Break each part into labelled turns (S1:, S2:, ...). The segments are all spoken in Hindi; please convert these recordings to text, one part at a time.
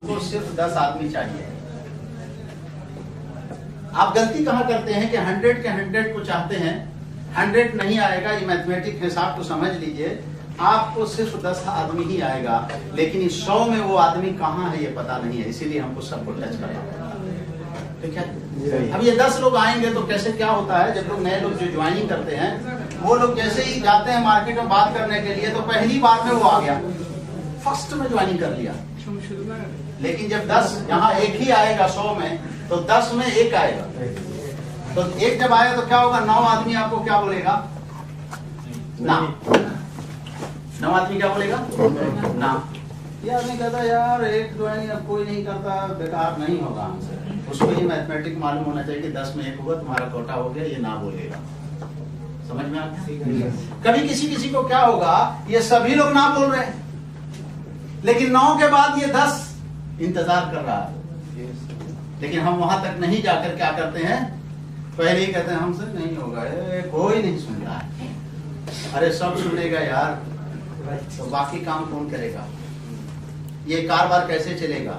S1: तो सिर्फ 10 आदमी चाहिए। आप गलती कहाँ करते हैं कि 100 के 100 को चाहते हैं, 100 नहीं आएगा। ये मैथमेटिक हिसाब को समझ लीजिए, आपको सिर्फ 10 आदमी ही आएगा, लेकिन इस 100 में वो आदमी कहाँ है ये पता नहीं है, इसीलिए हमको सबको टच करना पड़ेगा। ठीक है, अब ये 10 लोग आएंगे तो कैसे क्या होता है, जब लोग नए लोग जो ज्वाइनिंग करते हैं, वो लोग जैसे ही जाते हैं मार्केट में बात करने के लिए, तो पहली बार में वो आ गया, फर्स्ट में ज्वाइनिंग कर लिया। लेकिन जब 10 यहाँ एक ही आएगा 100 में, तो 10 में एक आएगा, तो एक जब आया तो क्या होगा, 9 आदमी आपको क्या बोलेगा, ना। 9 आदमी क्या बोलेगा, ना। ये आदमी कहता यार एक ज्वाइनिंग अब कोई नहीं करता, बेकार नहीं होगा हमसे। उसको ये मैथमेटिक मालूम होना चाहिए कि 10 में 1 हुआ, तुम्हारा कोटा हो गया, ये ना बोलेगा। समझ में आता? कभी किसी किसी को क्या होगा, ये सभी लोग ना बोल रहे हैं, लेकिन 9 के बाद ये 10 इंतजार कर रहा है। लेकिन हम वहां तक नहीं जाकर क्या करते हैं, पहले ही कहते हैं हमसे नहीं होगा, कोई नहीं सुन रहा है। अरे सब सुनेगा यार, तो बाकी काम कौन करेगा, ये कारोबार कैसे चलेगा।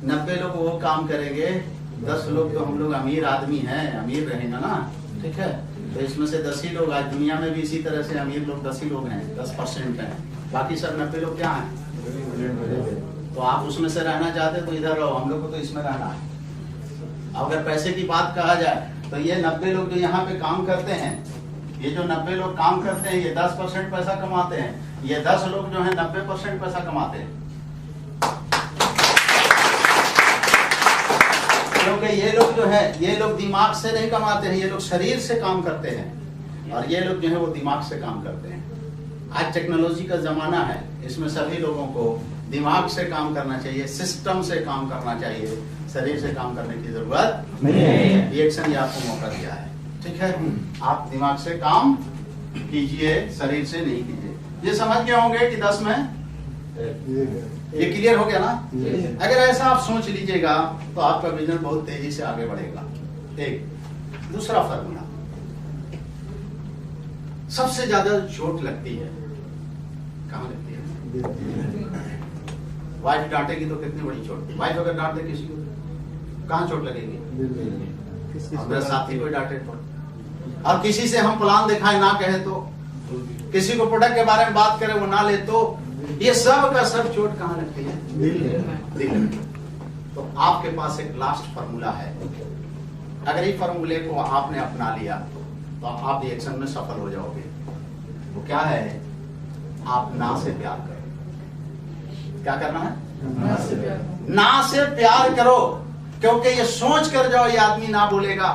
S1: 90 लोग वो काम करेंगे, 10 लोग तो हम लोग अमीर आदमी हैं, अमीर रहेगा ना। ठीक है, तो इसमें से 10 ही लोग, आज दुनिया में भी इसी तरह से अमीर लोग 10 ही लोग हैं, 10% हैं, बाकी सब 90 लोग क्या हैं। तो आप उसमें से रहना चाहते तो इधर रहो, हम लोग को तो इसमें रहना है। अगर पैसे की बात कहा जाए तो ये 90 लोग जो यहाँ पे काम करते हैं, ये जो 90 लोग काम करते हैं, ये 10% पैसा कमाते हैं, ये 10 लोग जो है 90% पैसा कमाते हैं। क्योंकि ये लोग जो है, ये लोग दिमाग से नहीं कमाते हैं, ये लोग शरीर से काम करते हैं, और ये लोग जो है वो दिमाग से काम करते हैं। आज टेक्नोलॉजी का जमाना है, इसमें सभी लोगों को दिमाग से काम करना चाहिए, सिस्टम से काम करना चाहिए, शरीर से काम करने की जरूरत नहीं है। रिएक्शन ये आपको मौका दिया है। ठीक है, आप दिमाग से काम कीजिए, शरीर से नहीं कीजिए। ये समझ गए होंगे कि 10 में ये क्लियर हो गया ना। अगर ऐसा आप सोच लीजिएगा तो आपका बिजनेस बहुत तेजी से आगे बढ़ेगा। एक दूसरा फॉर्मूला, सबसे ज्यादा चोट लगती है कहाँ लगती है, वाइफ डांटेगी तो कितनी बड़ी चोट। वाइफ अगर डांट दे किसी को, कहाँ चोट लगेगी, मेरे साथी को डांटे तो, और किसी से हम प्लान दिखाए ना कहे तो, किसी को प्रोडक्ट के बारे में बात करें वो ना ले तो, ये सब का सब चोट कहाँ लगती है, दिल। तो आपके पास एक लास्ट फार्मूला है, अगर इस फार्मूले को आपने अपना लिया तो आप रिएक्शन में सफल हो जाओगे। वो क्या है, आप ना से प्यार करो। क्या करना है, ना से प्यार करो। क्योंकि ये सोच कर जाओ ये आदमी ना बोलेगा,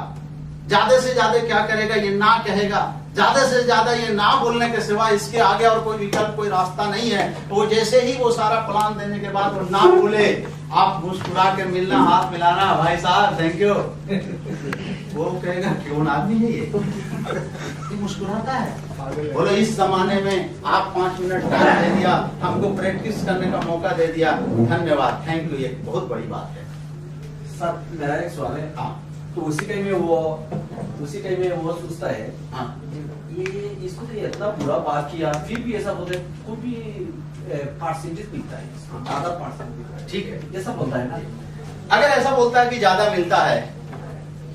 S1: ज्यादा से ज्यादा क्या करेगा, ये ना कहेगा, ज्यादा से ज्यादा ये ना बोलने के सिवा इसके आगे और कोई विकल्प, कोई रास्ता नहीं है। वो जैसे ही वो सारा प्लान देने के बाद वो ना बोले, आप मुस्कुरा के मिलना, हाथ मिलाना, भाई साहब थैंक यू। वो कहेगा क्यों आदमी है ये मुस्कुराता है। बोलो इस जमाने में आप 5 मिनट टाइम दे दिया, हमको प्रैक्टिस करने का मौका दे दिया, धन्यवाद, थैंक यू, ये बहुत बड़ी बात है।
S2: सर मेरा एक सवाल है। हाँ, तो उसी टाइम में वो सोचता है, हाँ ये इसको तो इतना बुरा बात किया, फिर भी ऐसा बोलते हैं, कोई भी परसेंटेज मिलता है, ज्यादा परसेंटेज, ठीक है ऐसा बोलता है ना।
S1: अगर ऐसा बोलता है कि ज्यादा मिलता है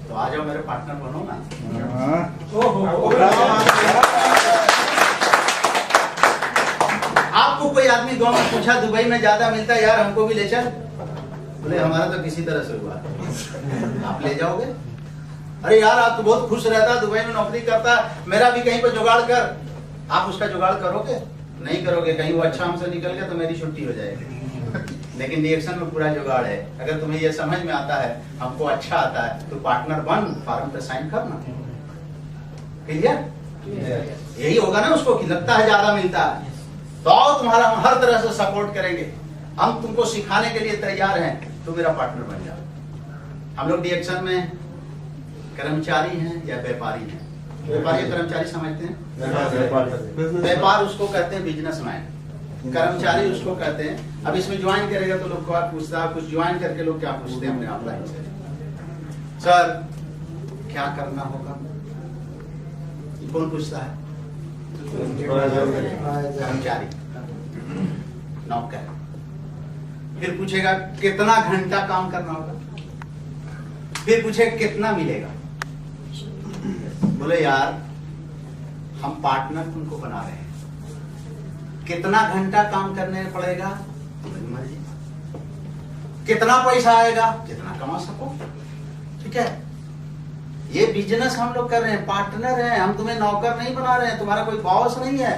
S1: तो आ जाओ मेरे पार्टनर बनो ना। आपको कोई आदमी गांव में पूछा दुबई में ज्यादा मिलता है, यार हमको भी ले चल, बोले हमारा तो किसी तरह से हुआ, आप ले जाओगे। अरे यार आप तो बहुत खुश रहता, दुबई में नौकरी करता, मेरा भी कहीं पर जुगाड़ कर। आप उसका जुगाड़ करोगे, नहीं करोगे, कहीं वो अच्छा हमसे निकल गया तो मेरी छुट्टी हो जाएगी। लेकिन रिएक्शन में पूरा जुगाड़ है। अगर तुम्हें ये समझ में आता है, हमको अच्छा आता है, तो पार्टनर बन, फॉर्म पे साइन करना। क्लियर? यही होगा ना उसको कि लगता है ज्यादा मिलता है, तो तुम्हारा हम हर तरह से सपोर्ट करेंगे, हम तुमको सिखाने के लिए तैयार हैं, तो मेरा पार्टनर बन जाओ। हम लोग रिएक्शन में कर्मचारी हैं या व्यापारी हैं? व्यापारी कर्मचारी समझते हैं? व्यापार उसको कहते हैं बिजनेसमैन, कर्मचारी उसको कहते हैं। अब इसमें ज्वाइन करेगा तो लोग क्या पूछता है, कुछ ज्वाइन करके लोग क्या पूछते हैं अपने ऑफलाइन से, सर क्या करना होगा, कौन पूछता है, कर्मचारी, नौकर। फिर पूछेगा कितना घंटा काम करना होगा, फिर पूछेगा कितना मिलेगा। बोले यार हम पार्टनर तुमको बना रहे हैं, कितना घंटा काम करने पड़ेगा तुम्हारी मर्जी, कितना पैसा आएगा जितना कमा सको, ठीक है। ये बिजनेस हम लोग कर रहे हैं, पार्टनर हैं हम, तुम्हें नौकर नहीं बना रहे हैं, तुम्हारा कोई बॉस नहीं है।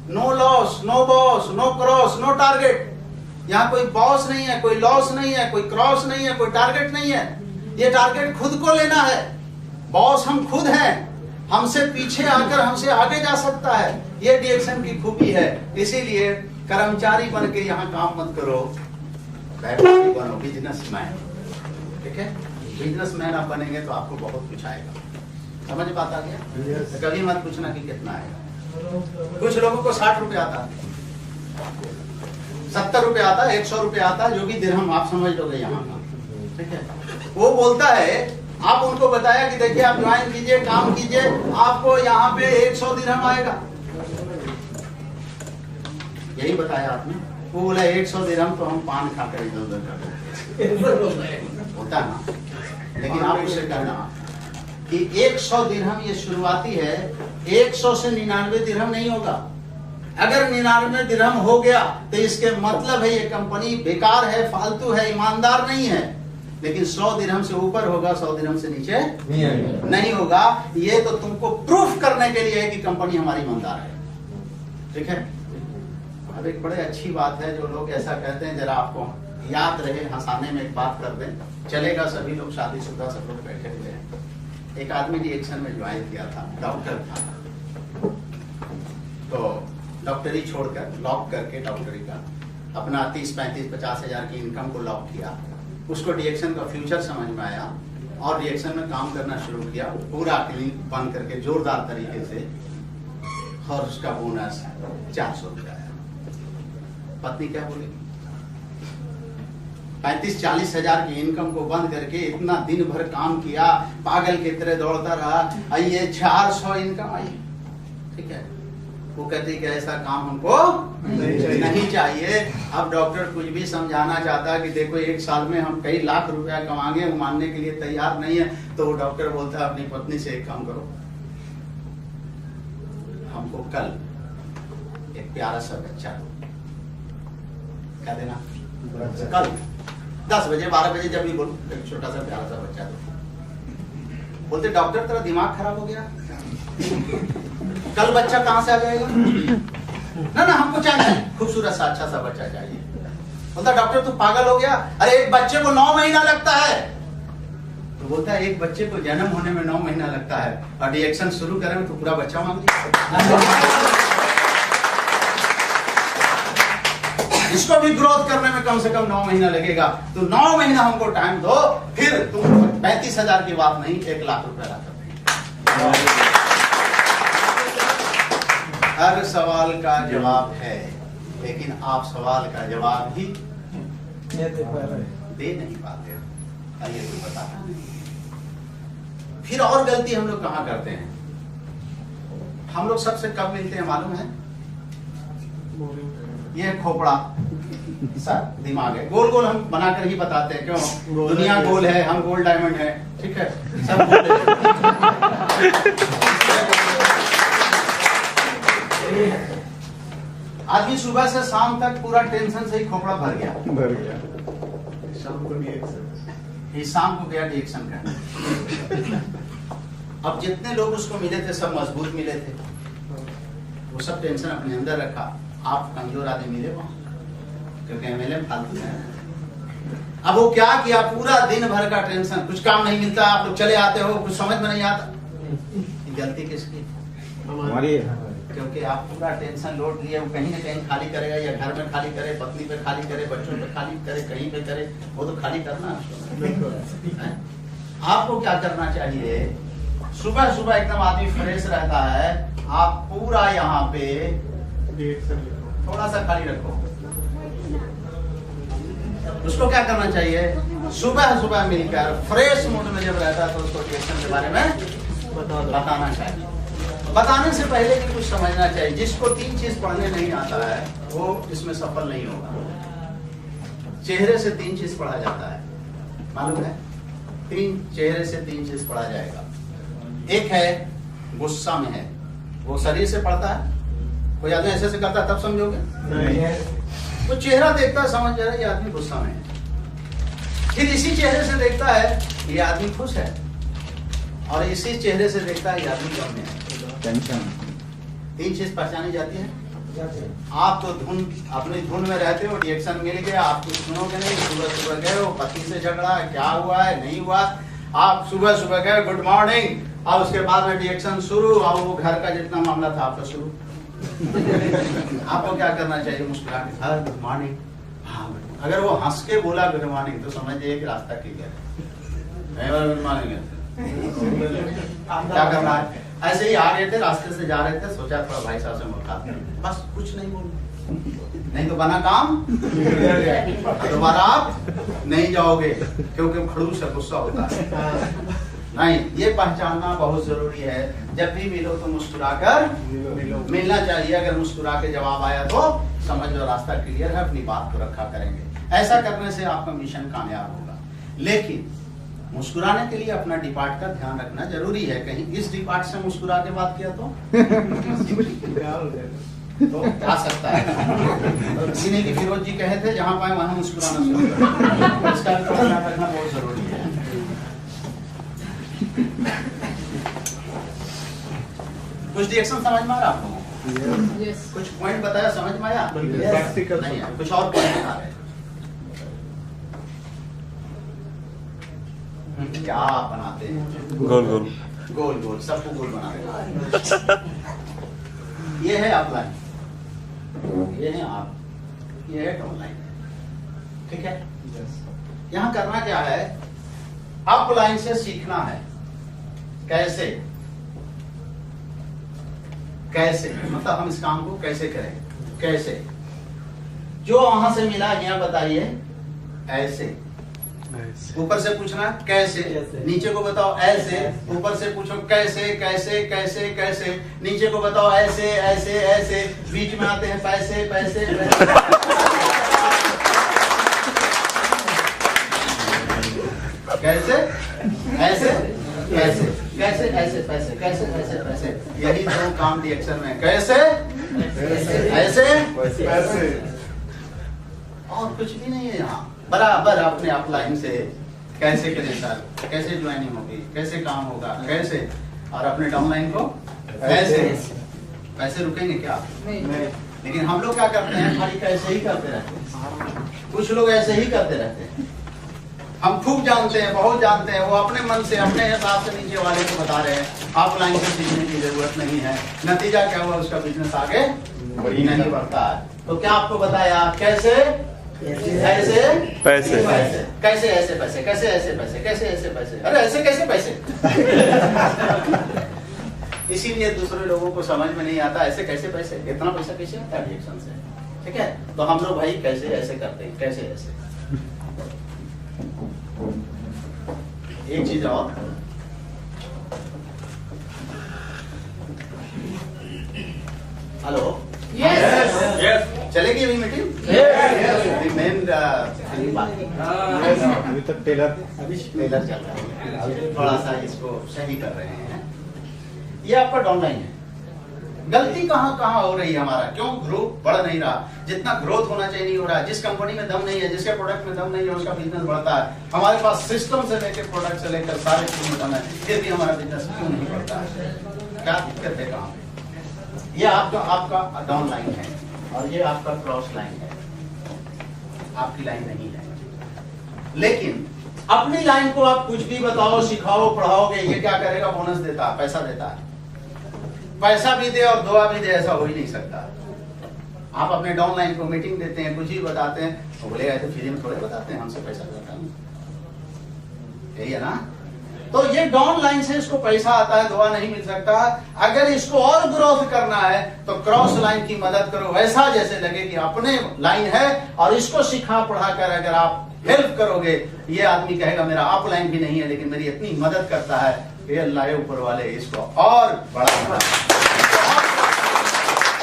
S1: No loss, no boss, no cross, no target. यहाँ कोई बॉस नहीं है, कोई लॉस नहीं है, कोई क्रॉस नहीं है, कोई टारगेट नहीं है। ये टारगेट खुद को लेना है। बॉस हम खुद हैं, हमसे पीछे आकर हमसे आगे जा सकता है। ये डीएक्शन की खूबी है। इसीलिए कर्मचारी बन के यहाँ काम मत करो, व्यापारी बनो, बिजनेसमैन, ठीक है। बिजनेसमैन आप बनेंगे तो आपको बहुत कुछ आएगा। समझ बात आ गया? तो कभी मत पूछना कि कितना आएगा। कुछ लोगों को 60 रुपए आता है, 70 रुपए आता है, 100 रुपए आता है, जो भी दिरहम आप समझ लोगे यहाँ का, ठीक है। वो बोलता है, आप उनको बताया कि देखिए आप ज्वाइन कीजिए, काम कीजिए, आपको यहाँ पे 100 दिरहम आएगा, यही बताया आपने। वो बोला 100 दिरहम तो हम पान खाकर इधर उधर कर होता है ना। लेकिन आप उससे कहना कि 100 दिरहम ये शुरुआती है, 100 से 99 दिरहम नहीं होगा। अगर 99 दिरहम हो गया तो इसके मतलब है ये कंपनी बेकार है, फालतू है, ईमानदार नहीं है। लेकिन 100 दिरहम से ऊपर होगा, 100 दिरहम से नीचे नहीं होगा। ये तो तुमको प्रूफ करने के लिए है कि कंपनी हमारी ईमानदार है, ठीक है। अब एक बड़े अच्छी बात है, जो लोग ऐसा कहते हैं जरा आपको याद रहे, हंसाने में एक बात कर दें, चलेगा। सभी लोग शादीशुदा सब लोग बैठे हुए हैं। एक आदमी डीएक्शन में ज्वाइन किया था, डॉक्टर था, तो डॉक्टरी छोड़कर लॉक करके डॉक्टरी का अपना 30-35-50 हजार की इनकम को लॉक किया। उसको डीएक्शन का फ्यूचर समझ में आया और डीएक्शन में काम करना शुरू किया, पूरा क्लिनिक बंद करके जोरदार तरीके से, और उसका बोनस 400 रुपया आया। पत्नी क्या बोलेगी? 35-40 हजार की इनकम को बंद करके इतना दिन भर काम किया, पागल की तरह दौड़ता रहा, ये 400 इनकम आई, ठीक है। वो कहती कि ऐसा काम हमको नहीं चाहिए। अब डॉक्टर कुछ भी समझाना चाहता कि देखो 1 साल में हम कई लाख रुपया कमाएंगे, वो मानने के लिए तैयार नहीं है। तो वो डॉक्टर बोलता है अपनी पत्नी से, एक काम करो, हमको कल एक प्यारा सा बच्चा दो, क्या देना? कल 10 बजे 12 बजे जब भी बोलो, एक छोटा सा प्यारा सा बच्चा दो। बोलते डॉक्टर तेरा दिमाग खराब हो गया, कल बच्चा कहां से आ जाएगा? ना हमको चाहिए खूबसूरत सा अच्छा सा बच्चा चाहिए। बोलता डॉक्टर तू पागल हो गया, अरे एक बच्चे को 9 महीना लगता है। तो बोलता है एक बच्चे को जन्म होने में 9 महीना लगता है, और डीएक्शन शुरू करें तो पूरा बच्चा मांग लिया। इसको भी ग्रोथ करने में कम से कम 9 महीना लगेगा, तो 9 महीना हमको टाइम दो, फिर तुम 35 हजार की बात नहीं 1 लाख रुपया ला सकते। हर सवाल का जवाब है, लेकिन आप सवाल का जवाब भी दे नहीं पाते हो। ये कोई बताता नहीं। फिर और गलती हम लोग कहाँ करते हैं? हम लोग सबसे कब मिलते हैं मालूम है? ये खोपड़ा सा दिमाग है, गोल गोल हम बनाकर ही बताते हैं। क्यों? दुनिया गोल है, हम गोल डायमंड है, ठीक है, सब आदमी सुबह से शाम तक पूरा टेंशन से ही खोपड़ा भर गया। शाम को गया डीएक्शन करने। अब जितने लोग उसको मिले थे सब मजबूत मिले थे, वो सब टेंशन अपने अंदर रखा। आप कमजोर आदमी मिले वहां, क्योंकि एमएलए फालतू है। अब वो क्या किया, पूरा दिन भर का टेंशन, कुछ काम नहीं मिलता, आप लोग चले आते हो, कुछ समझ में नहीं आता। गलती किसकी? हमारी। क्योंकि आप पूरा टेंशन लोड लिए, वो कहीं ना कहीं खाली करेगा, या घर में खाली करे, पत्नी पे खाली करे, बच्चों पे खाली करे, कहीं पे करे, वो तो खाली करना है। आपको क्या करना चाहिए? सुबह सुबह एकदम आदमी फ्रेश रहता है, आप पूरा यहाँ पे थोड़ा सा खाली रखो। उसको क्या करना चाहिए? सुबह सुबह मिलकर फ्रेश मूड में जब रहता है तो उसको टेंशन के बारे में बताना चाहिए। बताने से पहले भी कुछ समझना चाहिए। जिसको 3 चीज पढ़ने नहीं आता है वो इसमें सफल नहीं होगा। चेहरे से 3 चीज पढ़ा जाता है, मालूम है? 3 चेहरे से 3 चीज पढ़ा जाएगा। एक है गुस्सा में है, वो शरीर से पढ़ता है। कोई आदमी ऐसे से करता है तब समझोगे नहीं। वो चेहरा देखता है, समझ जा रहा है ये आदमी गुस्सा में है। फिर इसी चेहरे से देखता है ये आदमी खुश है, और इसी चेहरे से देखता है ये आदमी गम में है, टेंशन। 3 चीज पहचानी जाती है। आप तो अपनी धुन में रहते हो, रिएक्शन मिल गया, आप कुछ सुनोगे नहीं। सुबह गए हो, पति से झगड़ा, क्या हुआ है नहीं हुआ, आप सुबह गए गुड मॉर्निंग, और उसके बाद में रिएक्शन शुरू, और वो घर का जितना मामला था आपका शुरू। आपको क्या करना चाहिए? मुस्कुरा के हाँ गुड मॉर्निंग, हाँ। अगर वो हंस के बोला गुड मॉर्निंग तो समझिए कि रास्ता क्लियर है। गुड मॉर्निंग क्या करना है? ऐसे ही आ रहे थे, रास्ते से जा रहे थे, सोचा थोड़ा भाई साहब से मुलाकात करें, बस कुछ नहीं बोलना, नहीं तो बना काम दोबारा आप नहीं जाओगे, क्योंकि खड़ूस से गुस्सा होता है। नहीं, ये पहचानना बहुत जरूरी है। जब भी मिलो तो मुस्कुराकर मिलना चाहिए। अगर मुस्कुरा के जवाब आया तो समझ लो रास्ता क्लियर है, अपनी बात को रखा करेंगे। ऐसा करने से आपका मिशन कामयाब होगा। लेकिन मुस्कुराने के लिए अपना डिपार्ट का ध्यान रखना जरूरी है। कहीं इस डिपार्ट से मुस्कुरा के बात किया तो आ सकता है। तो किसी ने कि फिरोज जी कहे थे जहां पाए वहां मुस्कुराना शुरू करें। इसका भी ध्यान रखना बहुत जरूरी है। कुछ रिएक्शन समझ में आ रहा आपको? कुछ पॉइंट बताया, समझ में आया? नहीं है, कुछ और पॉइंट बता रहे हैं। क्या बनाते हैं? गोल सबको गोल बना रहे। ये है अपलाइन, ये है आप, ये है डाउनलाइन। ठीक है? यहाँ करना क्या है? अपलाइन से सीखना है। कैसे मतलब हम इस काम को कैसे करें? कैसे? जो वहां से मिला यहाँ बताइए ऐसे। ऊपर से पूछना कैसे, नीचे को बताओ ऐसे, ऊपर से पूछो कैसे कैसे कैसे कैसे, नीचे को बताओ ऐसे ऐसे ऐसे, बीच में आते हैं पैसे पैसे, पैसे। कैसे ऐसे कैसे कैसे ऐसे पैसे, कैसे ऐसे पैसे, यही 2 काम रिएक्शन में। कैसे ऐसे पैसे, और कुछ भी नहीं है यहाँ। बराबर अपने अपलाइन से कैसे करें सर, कैसे ज्वाइनिंग होगी, कैसे काम होगा, कैसे, और अपने डाउनलाइन को कैसे। पैसे रुकेंगे क्या? नहीं। लेकिन हम लोग क्या करते हैं? खाली कैसे ही करते रहते हैं। कुछ लोग ऐसे ही करते रहते हैं। हम खूब जानते हैं, बहुत जानते हैं, वो अपने मन से अपने हिसाब से नीचे वाले को बता रहे हैं। ऑफलाइन से सीखने की जरूरत नहीं है। नतीजा क्या हुआ? उसका बिजनेस आगे नहीं बढ़ता है। तो क्या आपको बताया? कैसे ऐसे पैसे, कैसे ऐसे पैसे, कैसे ऐसे पैसे, कैसे ऐसे पैसे, अरे ऐसे कैसे पैसे। इसीलिए दूसरे लोगों को समझ में नहीं आता ऐसे कैसे पैसे, इतना पैसा कैसे आता है रिएक्शन से। ठीक है? तो हम लोग भाई कैसे ऐसे करते हैं, कैसे ऐसे। एक चीज और,
S3: हेलो,
S1: यस चलेगी अभी मीटिंग? मेन
S3: अभी तक टेलर
S1: चल रहा है, थोड़ा सा इसको सही कर रहे हैं। ये आपका डाउनलाइन है। गलती कहाँ हो रही है? हमारा क्यों ग्रोथ बढ़ नहीं रहा? जितना ग्रोथ होना चाहिए नहीं हो रहा। जिस कंपनी में दम नहीं है, जिसके प्रोडक्ट में दम नहीं है, उसका बिजनेस बढ़ता है। हमारे पास सिस्टम से लेकर प्रोडक्ट से लेकर सारे चीज में दम है, फिर भी हमारा बिजनेस क्यों नहीं बढ़ता है? क्या दिक्कत है? कहाँ पे? ये आपका डाउनलाइन है, और ये आपका क्रॉस लाइन है। आपकी लाइन नहीं है। लेकिन अपनी लाइन को आप कुछ भी बताओ, सिखाओ, पढ़ाओगे, ये क्या करेगा? बोनस देता है, पैसा देता है। पैसा भी दे और दुआ भी दे, ऐसा हो ही नहीं सकता। आप अपने डाउनलाइन को मीटिंग देते हैं, कुछ ही बताते हैं, तो बोलेगा तो फ्री में थोड़े बताते हैं, हमसे पैसा देता है। यही है ना? तो ये डाउनलाइन से इसको पैसा आता है, दुआ नहीं मिल सकता। अगर इसको और ग्रोथ करना है तो क्रॉस लाइन की मदद करो। वैसा जैसे लगे कि अपने लाइन है और इसको सिखा पढ़ा कर अगर आप हेल्प करोगे, ये आदमी कहेगा मेरा अप लाइन भी नहीं है लेकिन मेरी इतनी मदद करता है, ये अल्लाह है ऊपर वाले इसको और बड़ा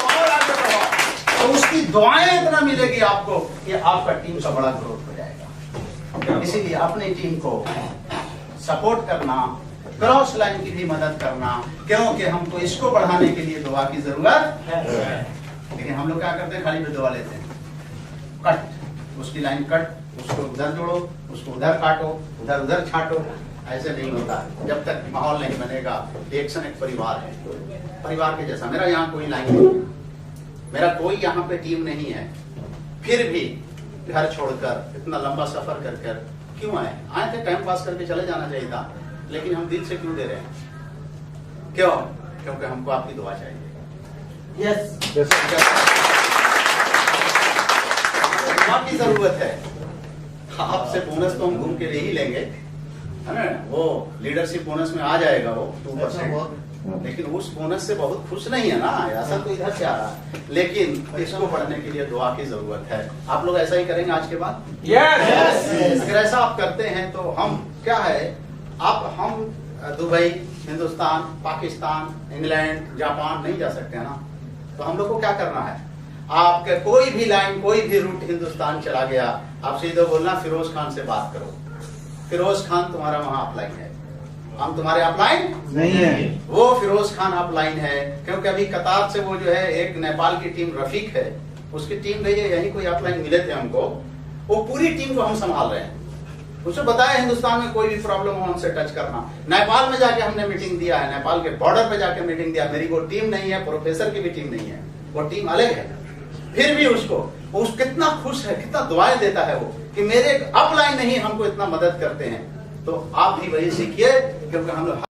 S1: और आगे बढ़ाओ। तो उसकी दुआएं इतना मिलेगी आपको कि आपका टीम का बड़ा ग्रोथ हो जाएगा। इसीलिए अपनी टीम को सपोर्ट करना, क्रॉस लाइन की भी मदद करना, क्योंकि हमको इसको बढ़ाने के लिए दुआ की जरूरत है। लेकिन हम लोग क्या करते हैं, खाली दुआ लेते हैं, कट, उसकी लाइन कट, उसको उधर जोड़ो, उसको उधर काटो, उधर उधर छाटो, ऐसे नहीं होता। जब तक माहौल नहीं बनेगा। एक्शन एक परिवार है, परिवार के जैसा। मेरा यहाँ कोई लाइन नहीं, मेरा कोई यहाँ पे टीम नहीं है, फिर भी घर छोड़कर इतना लंबा सफर कर कर क्यों आए? आए थे टाइम पास करके चले जाना चाहिए था, लेकिन हम दिल से क्यों दे रहे हैं? क्यों? क्योंकि हमको आपकी दुआ चाहिए।
S2: यस,
S1: दुआ की जरूरत है। आपसे बोनस तो हम घूम के ले ही लेंगे, है ना? वो लीडरशिप बोनस में आ जाएगा वो 2%, लेकिन उस बोनस से बहुत खुश नहीं है ना, ऐसा तो इधर से आ रहा है। लेकिन इसको बढ़ने के लिए दुआ की जरूरत है। आप लोग ऐसा ही करेंगे आज के बाद?
S2: यस।
S1: अगर ऐसा आप करते हैं तो हम क्या है, आप हम Dubai, Hindustan, Pakistan, England, Japan नहीं जा सकते हैं ना। तो हम लोग को क्या करना है, आपके कोई भी लाइन, कोई भी रूट हिंदुस्तान चला गया, आप सीधे बोलना फिरोज खान से बात करो। फिरोज खान तुम्हारा वहां अपलाइन है, हम तुम्हारे अपलाइन
S3: नहीं है।
S1: वो फिरोज खान अपलाइन है, क्योंकि अभी कतार से वो जो है एक नेपाल की टीम रफीक है, उसकी टीम गई है, यही कोई अपलाइन मिले थे हमको, वो पूरी टीम को हम संभाल रहे हैं। उसे बताया हिंदुस्तान में कोई भी प्रॉब्लम हो हमसे टच करना। नेपाल में जाके हमने मीटिंग दिया है, नेपाल के बॉर्डर पे जाके मीटिंग दिया। मेरी वो टीम नहीं है, प्रोफेसर की भी टीम नहीं है, वो टीम अलग है। फिर भी उसको कितना खुश है, कितना दुआएं देता है वो कि मेरे अपलाइन नहीं हमको इतना मदद करते हैं। तो आप भी वही सीखिए, क्योंकि हम लोग